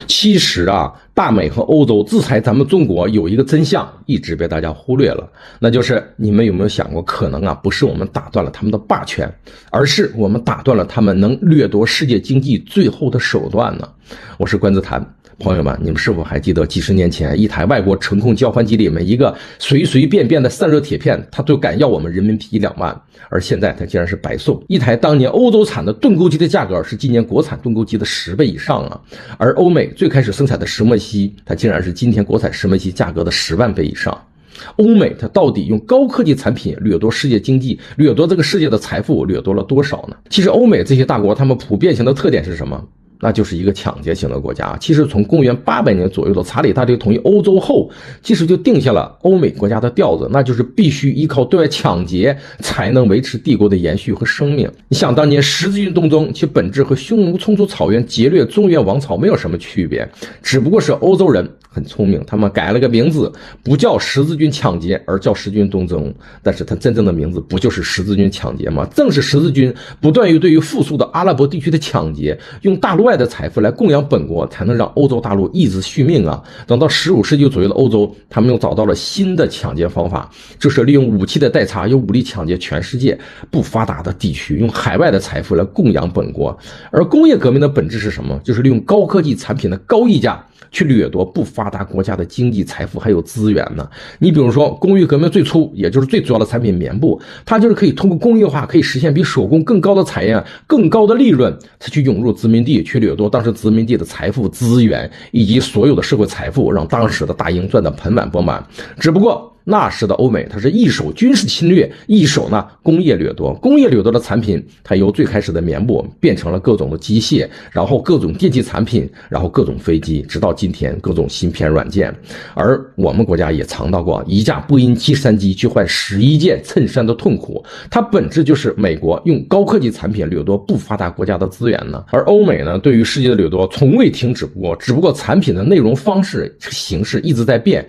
其实啊，大美和欧洲制裁咱们中国有一个真相一直被大家忽略了，那就是你们有没有想过，可能啊不是我们打断了他们的霸权，而是我们打断了他们能掠夺世界经济最后的手段呢？我是关之谈。朋友们，你们是否还记得几十年前一台外国程控交换机里面一个随随便便的散热铁片，它就敢要我们人民币2万，而现在它竟然是白送。一台当年欧洲产的盾构机的价格是今年国产盾构机的10倍以上啊，而欧美最开始生产的石墨烯，它竟然是今天国产石墨烯价格的10万倍以上。欧美它到底用高科技产品掠夺世界经济，掠夺这个世界的财富，掠夺了多少呢？其实欧美这些大国，他们普遍性的特点是什么？那就是一个抢劫型的国家。其实从公元800年左右的查理大帝统一欧洲后，其实就定下了欧美国家的调子，那就是必须依靠对外抢劫才能维持帝国的延续和生命。你想当年十字军东征，其本质和匈奴冲出草原劫掠中原王朝没有什么区别，只不过是欧洲人很聪明，他们改了个名字，不叫十字军抢劫，而叫十字军东征。但是它真正的名字不就是十字军抢劫吗？正是十字军不断于对于富庶的阿拉伯地区的抢劫，用大陆外的财富来供养本国，才能让欧洲大陆一直续命啊！等到15世纪左右的欧洲，他们又找到了新的抢劫方法，就是利用武器的代差，用武力抢劫全世界不发达的地区，用海外的财富来供养本国。而工业革命的本质是什么？就是利用高科技产品的高溢价去掠夺不发达国家的经济财富还有资源呢。你比如说工业革命最初，也就是最主要的产品棉布，它就是可以通过工业化可以实现比手工更高的产业、更高的利润，它去涌入殖民地，去掠夺当时殖民地的财富资源以及所有的社会财富，让当时的大英赚得盆满钵满。只不过那时的欧美，它是一手军事侵略，一手呢工业掠夺。工业掠夺的产品，它由最开始的棉布变成了各种的机械，然后各种电气产品，然后各种飞机，直到今天各种芯片软件。而我们国家也尝到过一架波音737去换11件衬衫的痛苦，它本质就是美国用高科技产品掠夺不发达国家的资源呢。而欧美呢，对于世界的掠夺从未停止过，只不过产品的内容方式形式一直在变。